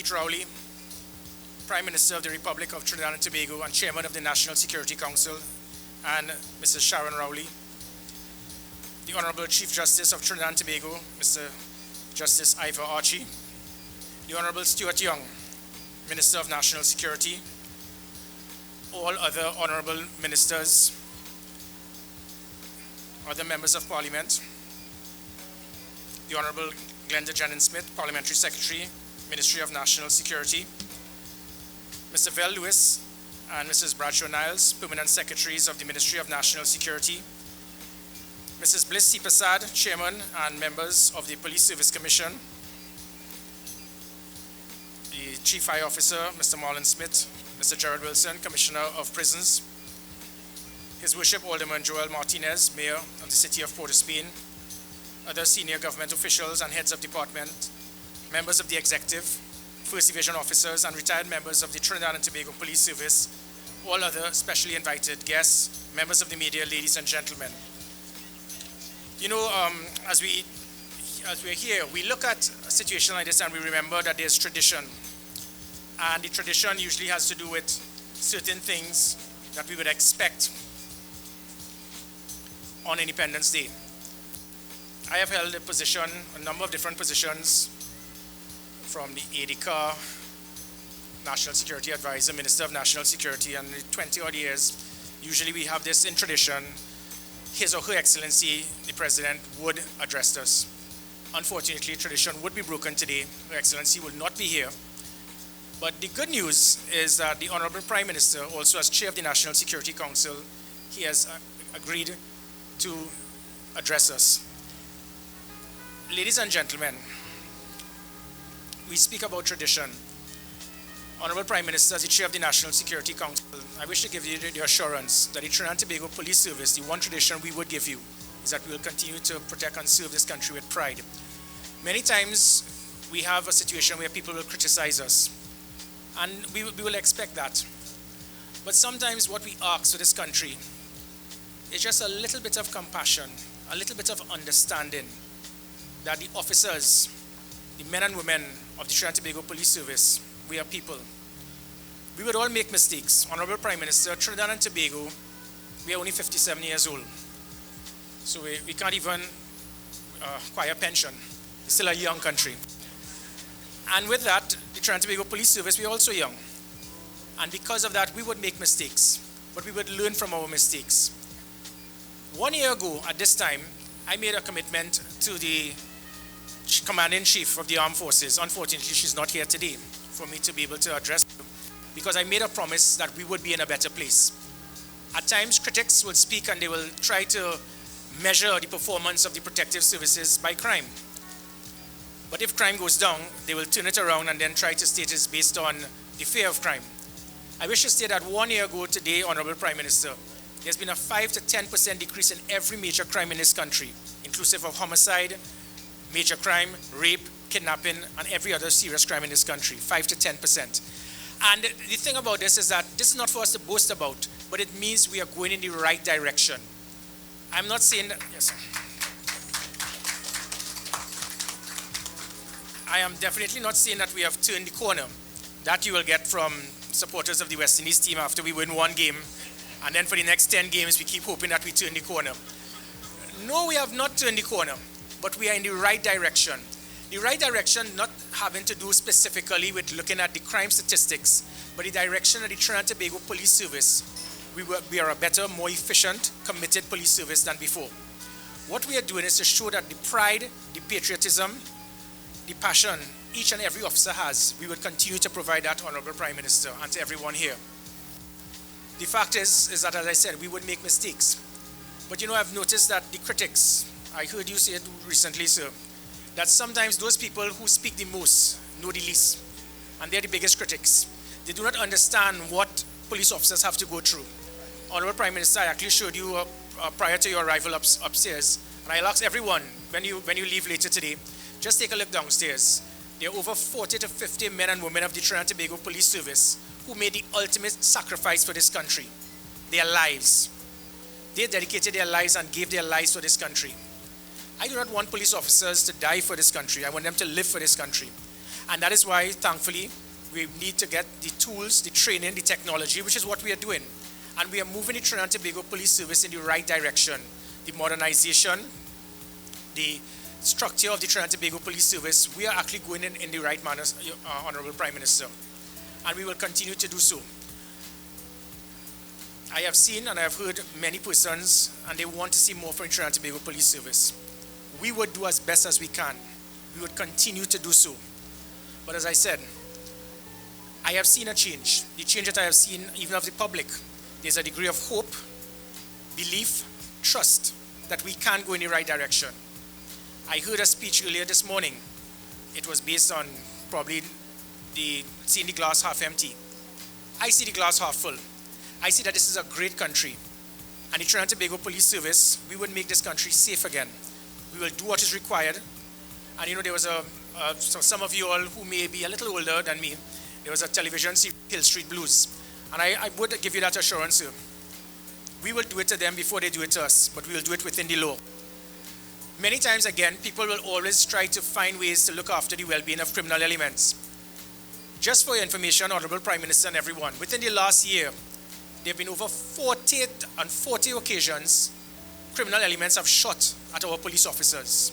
Pete Rowley, Prime Minister of the Republic of Trinidad and Tobago and Chairman of the National Security Council, and Mrs. Sharon Rowley, the Honourable Chief Justice of Trinidad and Tobago, Mr. Justice Ivor Archie, the Honourable Stuart Young, Minister of National Security, all other Honourable Ministers, other Members of Parliament, the Honourable Glenda Jennings-Smith, Parliamentary Secretary, Ministry of National Security, Mr. Vel Lewis and Mrs. Bradshaw Niles, Permanent Secretaries of the Ministry of National Security, Mrs. Bliss C. Prasad, Chairman and members of the Police Service Commission, the Chief Fire Officer, Mr. Marlon Smith, Mr. Gerard Wilson, Commissioner of Prisons, His Worship Alderman Joel Martinez, Mayor of the City of Port of Spain, other senior government officials and heads of department, members of the executive, First Division officers, and retired members of the Trinidad and Tobago Police Service, all other specially invited guests, members of the media, ladies and gentlemen. You know, as we're here, we look at a situation like this and we remember that there's tradition. And the tradition usually has to do with certain things that we would expect on Independence Day. I have held a number of different positions, from the ADCAR, National Security Advisor, Minister of National Security, and in 20-odd years, usually we have this in tradition, His or Her Excellency, the President, would address us. Unfortunately, tradition would be broken today. Her Excellency will not be here. But the good news is that the Honourable Prime Minister, also as Chair of the National Security Council, he has agreed to address us. Ladies and gentlemen, we speak about tradition. Honourable Prime Minister, as the Chair of the National Security Council, I wish to give you the assurance that the Trinidad and Tobago Police Service, the one tradition we would give you, is that we will continue to protect and serve this country with pride. Many times, we have a situation where people will criticize us, and we will expect that. But sometimes what we ask for this country is just a little bit of compassion, a little bit of understanding that the officers, the men and women of the Trinidad and Tobago Police Service, we are people. We would all make mistakes. Honourable Prime Minister, Trinidad and Tobago, we are only 57 years old. So we can't even acquire pension. It's still a young country. And with that, the Trinidad and Tobago Police Service, we're also young. And because of that, we would make mistakes, but we would learn from our mistakes. 1 year ago, at this time, I made a commitment to the Commander-in-Chief of the Armed Forces. Unfortunately, she's not here today for me to be able to address her, because I made a promise that we would be in a better place. At times, critics will speak and they will try to measure the performance of the protective services by crime. But if crime goes down, they will turn it around and then try to state it's based on the fear of crime. I wish to state that 1 year ago today, Honourable Prime Minister, there's been a 5 to 10% decrease in every major crime in this country, inclusive of homicide, major crime, rape, kidnapping, and every other serious crime in this country, 5 to 10%. And the thing about this is that this is not for us to boast about, but it means we are going in the right direction. I'm not saying that, yes, sir. I am definitely not saying that we have turned the corner. That you will get from supporters of the West Indies team after we win one game, and then for the next 10 games, we keep hoping that we turn the corner. No, we have not turned the corner, but we are in the right direction. The right direction not having to do specifically with looking at the crime statistics, but the direction of the Trinidad and Tobago Police Service. We are a better, more efficient, committed police service than before. What we are doing is to show that the pride, the patriotism, the passion each and every officer has, we will continue to provide that, Honourable Prime Minister, and to everyone here. The fact is that, as I said, we would make mistakes. But you know, I've noticed that the critics, I heard you say it recently, sir, that sometimes those people who speak the most know the least, and they're the biggest critics. They do not understand what police officers have to go through. Honourable Prime Minister, I actually showed you prior to your arrival upstairs, and I'll ask everyone, when you leave later today, just take a look downstairs. There are over 40 to 50 men and women of the Trinidad and Tobago Police Service who made the ultimate sacrifice for this country, their lives. They dedicated their lives and gave their lives for this country. I do not want police officers to die for this country. I want them to live for this country. And that is why, thankfully, we need to get the tools, the training, the technology, which is what we are doing. And we are moving the Trinidad and Tobago Police Service in the right direction. The modernization, the structure of the Trinidad and Tobago Police Service, we are actually going in the right manner, Honourable Prime Minister. And we will continue to do so. I have seen and I have heard many persons, and they want to see more from the Trinidad and Tobago Police Service. We would do as best as we can. We would continue to do so. But as I said, I have seen a change. The change that I have seen, even of the public, there's a degree of hope, belief, trust that we can go in the right direction. I heard a speech earlier this morning. It was based on probably seeing the glass half empty. I see the glass half full. I see that this is a great country. And the Trinidad and Tobago Police Service, we would make this country safe again. We will do what is required. And you know, there was so some of you all who may be a little older than me, there was a television series, Hill Street Blues. And I would give you that assurance, sir. We will do it to them before they do it to us, but we will do it within the law. Many times again, people will always try to find ways to look after the well-being of criminal elements. Just for your information, Honourable Prime Minister and everyone, within the last year, there have been over 40 occasions criminal elements have shot at our police officers.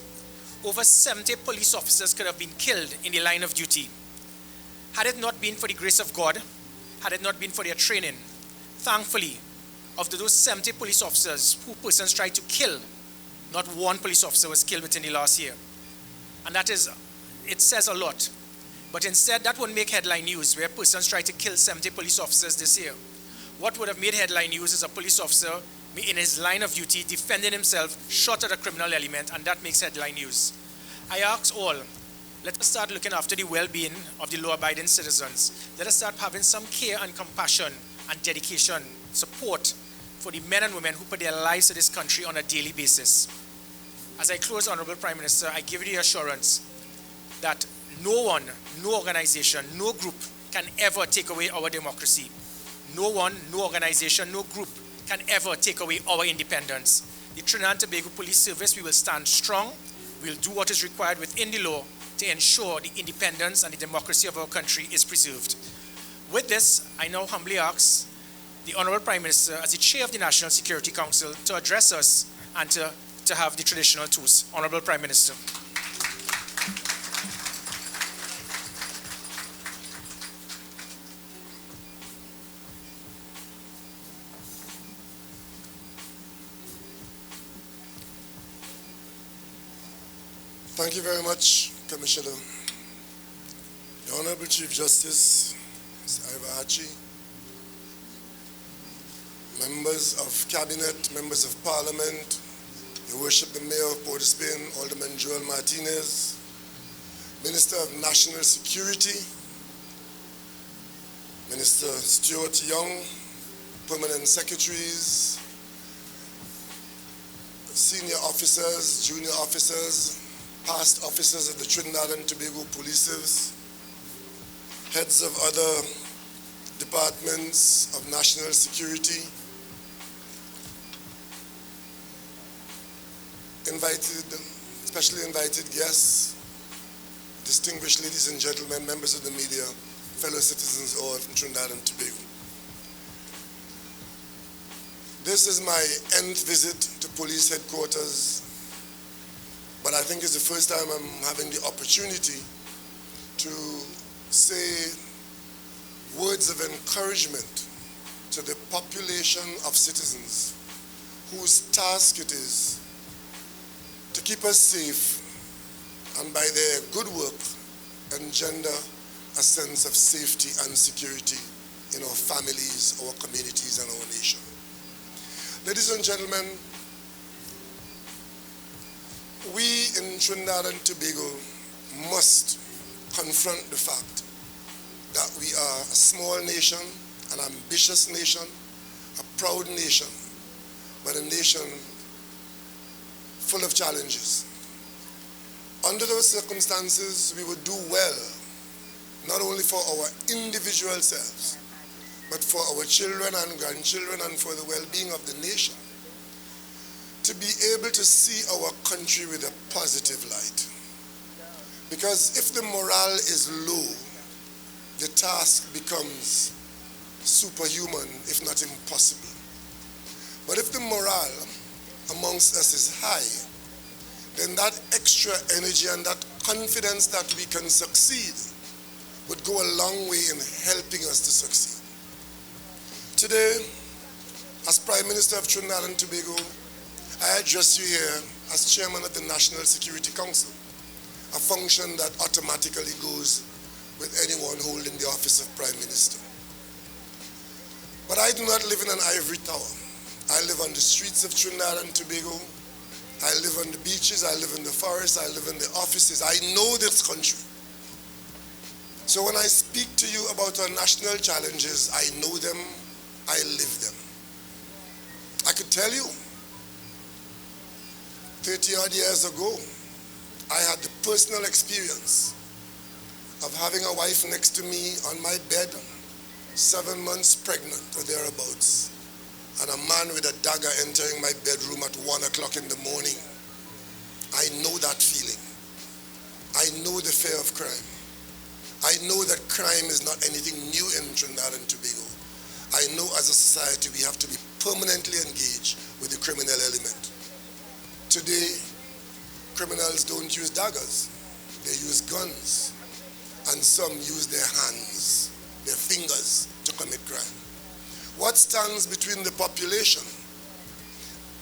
Over 70 police officers could have been killed in the line of duty. Had it not been for the grace of God, had it not been for their training, thankfully, of those 70 police officers who persons tried to kill, not one police officer was killed within the last year. And that is, it says a lot. But instead, that won't make headline news where persons try to kill 70 police officers this year. What would have made headline news is a police officer in his line of duty defending himself, shot at a criminal element, and that makes headline news. I ask all, let us start looking after the well-being of the law-abiding citizens. Let us start having some care and compassion and dedication, support for the men and women who put their lives to this country on a daily basis. As I close, Honourable Prime Minister, I give you the assurance that no one, no organization, no group can ever take away our democracy. No one, no organization, no group can ever take away our independence. The Trinidad and Tobago Police Service, we will stand strong. We will do what is required within the law to ensure the independence and the democracy of our country is preserved. With this, I now humbly ask the Honourable Prime Minister, as the Chair of the National Security Council, to address us and to have the traditional toast. Honourable Prime Minister. Thank you very much, Commissioner. The Honourable Chief Justice, Mr. Ivahachi, members of Cabinet, members of Parliament, Your Worship the Mayor of Port of Spain, Alderman Joel Martinez, Minister of National Security, Minister Stuart Young, Permanent Secretaries, senior officers, junior officers, past officers of the Trinidad and Tobago Police Service, heads of other departments of national security, specially invited guests, distinguished ladies and gentlemen, members of the media, fellow citizens all from Trinidad and Tobago. This is my nth visit to police headquarters, but I think it's the first time I'm having the opportunity to say words of encouragement to the population of citizens whose task it is to keep us safe and by their good work engender a sense of safety and security in our families, our communities, and our nation. Ladies and gentlemen, we in Trinidad and Tobago must confront the fact that we are a small nation, an ambitious nation, a proud nation, but a nation full of challenges. Under those circumstances, we would do well, not only for our individual selves, but for our children and grandchildren and for the well-being of the nation, to be able to see our country with a positive light. Because if the morale is low, the task becomes superhuman, if not impossible. But if the morale amongst us is high, then that extra energy and that confidence that we can succeed would go a long way in helping us to succeed. Today, as Prime Minister of Trinidad and Tobago, I address you here as Chairman of the National Security Council, a function that automatically goes with anyone holding the office of Prime Minister. But I do not live in an ivory tower. I live on the streets of Trinidad and Tobago. I live on the beaches, I live in the forests, I live in the offices. I know this country. So when I speak to you about our national challenges, I know them, I live them. I could tell you, 30-odd years ago, I had the personal experience of having a wife next to me on my bed, 7 months pregnant or thereabouts, and a man with a dagger entering my bedroom at 1 o'clock in the morning. I know that feeling. I know the fear of crime. I know that crime is not anything new in Trinidad and Tobago. I know as a society we have to be permanently engaged with the criminal element. Today, criminals don't use daggers. They use guns. And some use their hands, their fingers, to commit crime. What stands between the population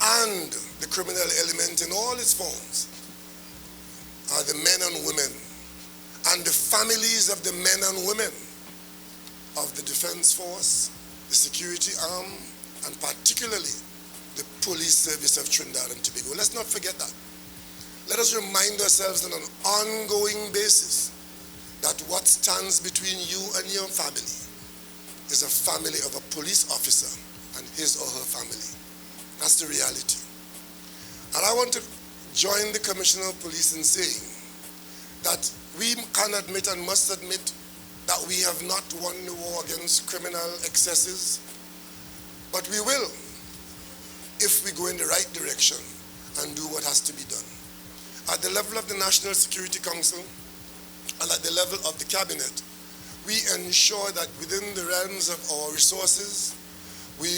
and the criminal element in all its forms are the men and women and the families of the men and women of the defense force, the security arm, and particularly the police service of Trinidad and Tobago. Let's not forget that. Let us remind ourselves on an ongoing basis that what stands between you and your family is a family of a police officer and his or her family. That's the reality. And I want to join the Commissioner of Police in saying that we can admit and must admit that we have not won the war against criminal excesses, but we will if we go in the right direction and do what has to be done. At the level of the National Security Council and at the level of the Cabinet, we ensure that within the realms of our resources, we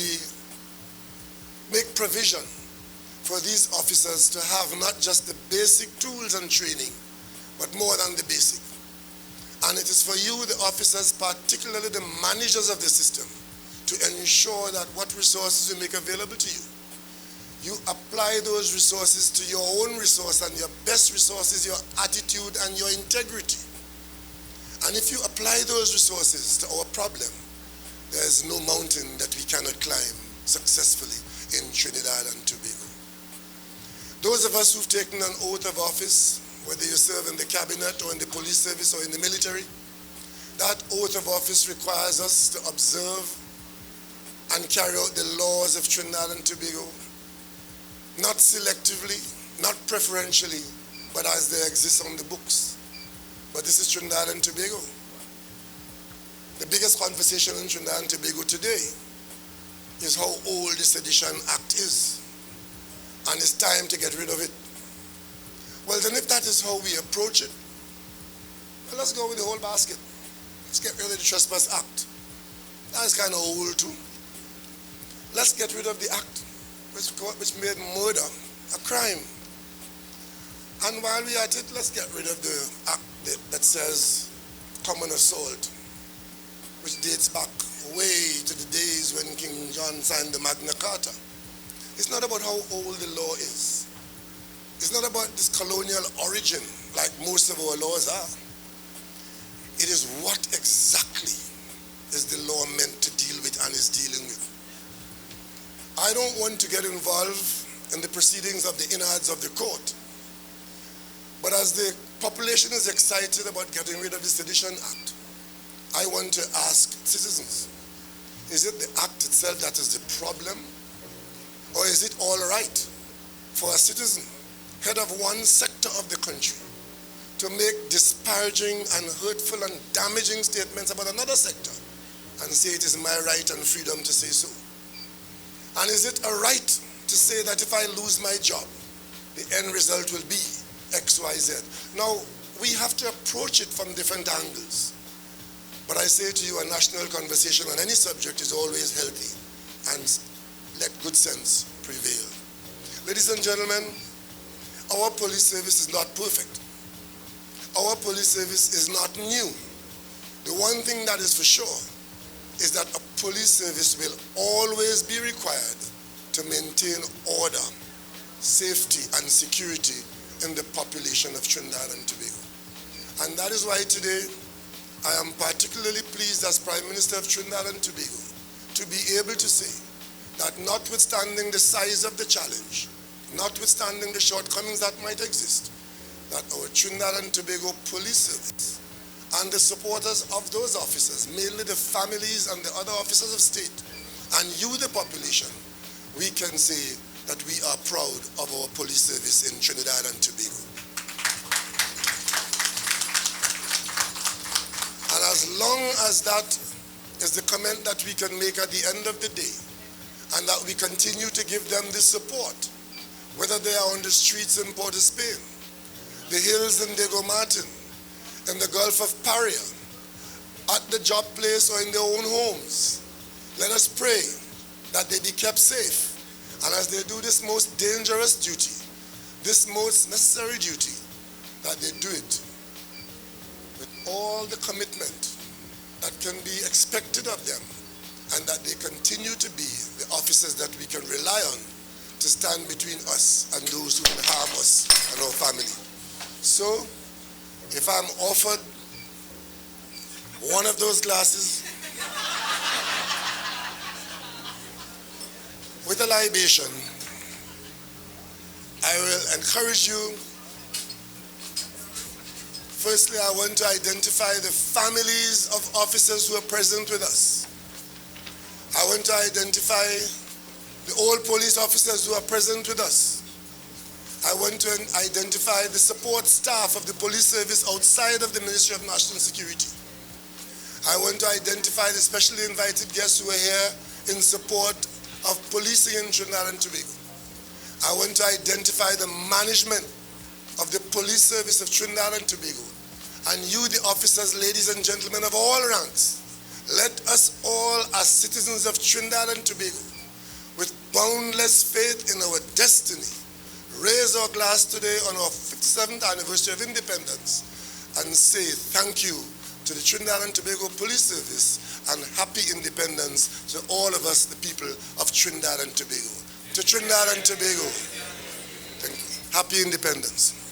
make provision for these officers to have not just the basic tools and training, but more than the basic. And it is for you, the officers, particularly the managers of the system, to ensure that what resources we make available to you, you apply those resources to your own resource, and your best resource is your attitude and your integrity. And if you apply those resources to our problem, there is no mountain that we cannot climb successfully in Trinidad and Tobago. Those of us who've taken an oath of office, whether you serve in the cabinet or in the police service or in the military, that oath of office requires us to observe and carry out the laws of Trinidad and Tobago, not selectively, not preferentially, but as they exist on the books. But this is Trinidad and Tobago. The biggest conversation in Trinidad and Tobago today is how old the Sedition Act is, and it's time to get rid of it. Well, then if that is how we approach it, well, let's go with the whole basket. Let's get rid of the Trespass Act. That is kind of old too. Let's get rid of the act which made murder a crime. And while we're at it, let's get rid of the act that says common assault, which dates back way to the days when King John signed the Magna Carta. It's not about how old the law is. It's not about this colonial origin like most of our laws are. It is what exactly is the law meant to deal with and is dealing with. I don't want to get involved in the proceedings of the innards of the court, but as the population is excited about getting rid of the Sedition Act, I want to ask citizens, is it the act itself that is the problem, or is it all right for a citizen, head of one sector of the country, to make disparaging and hurtful and damaging statements about another sector and say it is my right and freedom to say so? And is it a right to say that if I lose my job, the end result will be X, Y, Z? Now, we have to approach it from different angles. But I say to you, a national conversation on any subject is always healthy, and let good sense prevail. Ladies and gentlemen, our police service is not perfect. Our police service is not new. The one thing that is for sure is that a police service will always be required to maintain order, safety, and security in the population of Trinidad and Tobago. And that is why today I am particularly pleased as Prime Minister of Trinidad and Tobago to be able to say that notwithstanding the size of the challenge, notwithstanding the shortcomings that might exist, that our Trinidad and Tobago Police Service and the supporters of those officers, mainly the families and the other officers of state, and you, the population, we can say that we are proud of our police service in Trinidad and Tobago. And as long as that is the comment that we can make at the end of the day, and that we continue to give them the support, whether they are on the streets in Port of Spain, the hills in Diego Martin, in the Gulf of Paria, at the job place or in their own homes, let us pray that they be kept safe. And as they do this most dangerous duty, this most necessary duty, that they do it with all the commitment that can be expected of them, and that they continue to be the officers that we can rely on to stand between us and those who can harm us and our family. So, if I'm offered one of those glasses with a libation, I will encourage you. Firstly, I want to identify the families of officers who are present with us. I want to identify the old police officers who are present with us. I want to identify the support staff of the police service outside of the Ministry of National Security. I want to identify the specially invited guests who are here in support of policing in Trinidad and Tobago. I want to identify the management of the police service of Trinidad and Tobago. And you, the officers, ladies and gentlemen of all ranks, let us all, as citizens of Trinidad and Tobago, with boundless faith in our destiny, raise our glass today on our 57th anniversary of independence and say thank you to the Trinidad and Tobago Police Service and happy independence to all of us, the people of Trinidad and Tobago. To Trinidad and Tobago, thank you. Happy independence.